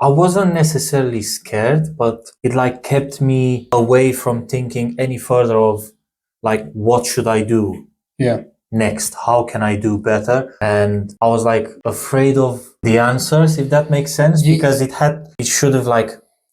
I wasn't necessarily scared, but it like kept me away from thinking any further of like, what should I do Yeah. next? How can I do better? And I was like afraid of the answers, if that makes sense, because it should have like,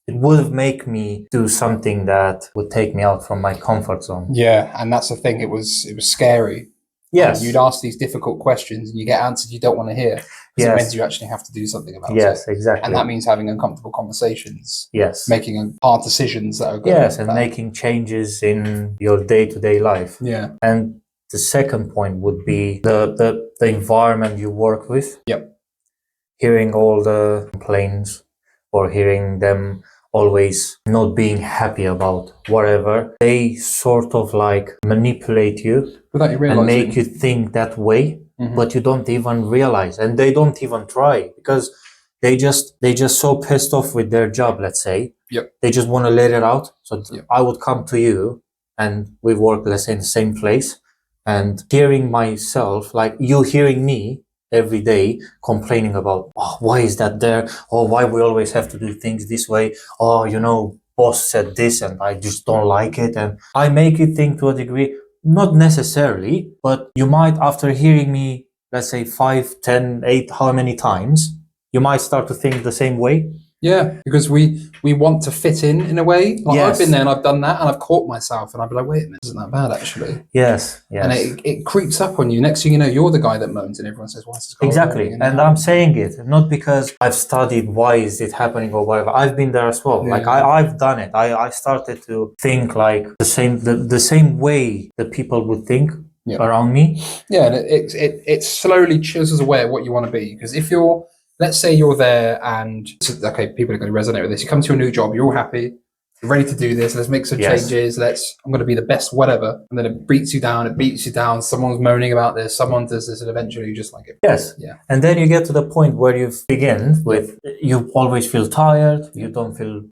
it would have made me do something that would take me out from my comfort zone. Yeah, and that's the thing. It was scary. Yes. You'd ask these difficult questions and you get answers you don't want to hear. Because it means you actually have to do something about it. Yes, exactly. And that means having uncomfortable conversations. Yes. Making hard decisions that are good. Yes, and making changes in your day-to-day life. Yeah. And the second point would be the environment you work with. Yep. Hearing all the complaints or hearing them always not being happy about whatever, they sort of like manipulate you without you realizing, and make you think that way, but you don't even realize, and they don't even try because they just so pissed off with their job, let's say. Yep. They just want to let it out. So I would come to you and we work, let's say, in the same place, and hearing myself, like you hearing me every day complaining about, oh, why is that there? Or why we always have to do things this way? Oh, you know, boss said this and I just don't like it. And I make you think to a degree, not necessarily, but you might, after hearing me, let's say 5, 10, 8, how many times, you might start to think the same way. Yeah, because we want to fit in a way. Like Yes. I've been there and I've done that and I've caught myself and I'd be like, wait a minute, isn't that bad actually? Yes, yes. And it creeps up on you. Next thing you know, you're the guy that moans and everyone says, why is this going on? Exactly. And I'm saying it not because I've studied why is it happening or whatever. I've been there as well. Yeah. Like I've done it. I started to think like the same way that people would think around me. Yeah, and it slowly chisels away at what you want to be. Because if you're, let's say you're there and, okay, people are going to resonate with this. You come to a new job, you're all happy, you're ready to do this, let's make some changes, I'm going to be the best, whatever. And then it beats you down, someone's moaning about this, someone does this, and eventually you just like it. Yes. Yeah. And then you get to the point where you begin with, you always feel tired, you don't feel,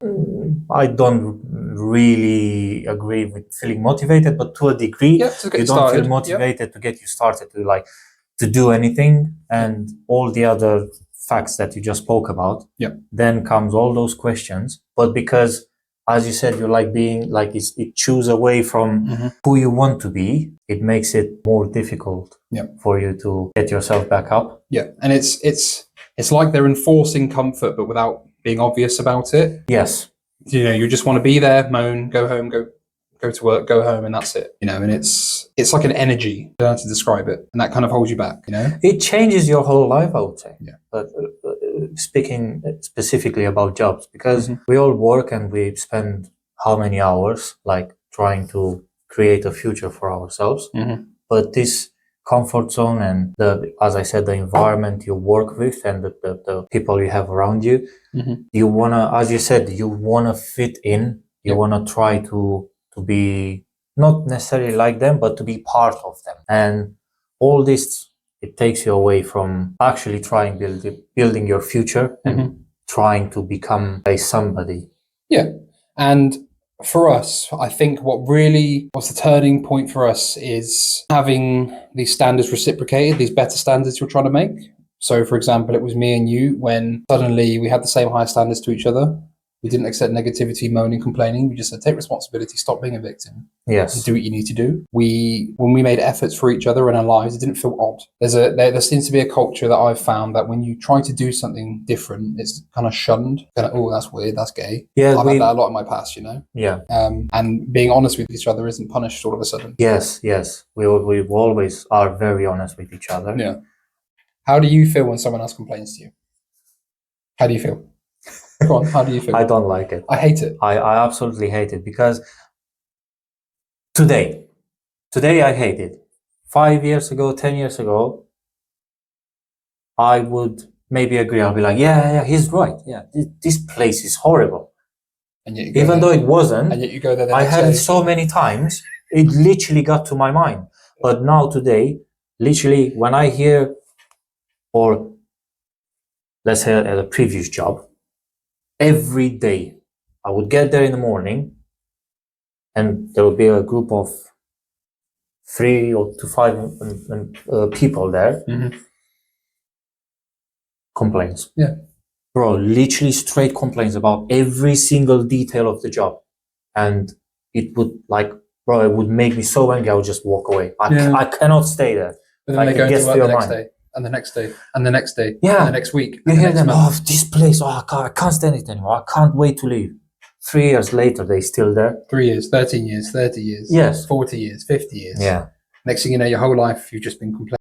I don't really agree with feeling motivated, but to a degree, you don't feel motivated to get you started to do anything, and all the other facts that you just spoke about. Then comes all those questions, but because, as you said, you like being like it chews away from who you want to be, it makes it more difficult for you to get yourself back up. Yeah, and it's like they're enforcing comfort but without being obvious about it. Yes. You know, you just want to be there, moan, go home, go to work, go home, and that's it. You know, and it's like an energy, I don't know how to describe it, and that kind of holds you back, you know? It changes your whole life, I would say. Yeah. But speaking specifically about jobs, because we all work and we spend how many hours like trying to create a future for ourselves. But this comfort zone and as I said, the environment you work with and the people you have around you, you wanna, as you said, you wanna fit in, you wanna try to be not necessarily like them, but to be part of them. And all this, it takes you away from actually building your future and trying to become a somebody. Yeah. And for us, I think what really was the turning point for us is having these standards reciprocated, these better standards you're trying to make. So, for example, it was me and you when suddenly we had the same high standards to each other. We didn't accept negativity, moaning, complaining. We just said, take responsibility, stop being a victim. Yes. Do what you need to do. When we made efforts for each other in our lives, it didn't feel odd. There seems to be a culture that I've found that when you try to do something different, it's kind of shunned. Kind of, oh, that's weird, that's gay. Yeah, I've had that a lot in my past, you know? Yeah. And being honest with each other isn't punished all of a sudden. Yes. We always are very honest with each other. Yeah. How do you feel when someone else complains to you? How do you feel? Go on, how do you feel? I don't like it. I hate it. I absolutely hate it because today I hate it. 5 years ago, 10 years ago, I would maybe agree. I'll be like, yeah, he's right. Yeah, this place is horrible. And yet even though it wasn't, and yet you go there. I had it so many times, it literally got to my mind. But now today, literally when I hear, or let's say at a previous job, every day I would get there in the morning and there would be a group of 3 to 5 people there. Complaints. Yeah. bro, literally straight complaints about every single detail of the job. And it would bro, it would make me so angry. I would just walk away. I cannot stay there. But then they go it gets into to work your the next mind. day, and the next day, and the next day, Yeah. and the next week, You and the hear next them, month. oh, this place, oh, I can't stand it anymore. I can't wait to leave. 3 years later, they're still there. 3 years, 13 years, 30 years, Yes. 40 years, 50 years. Yeah. Next thing you know, your whole life, you've just been complaining.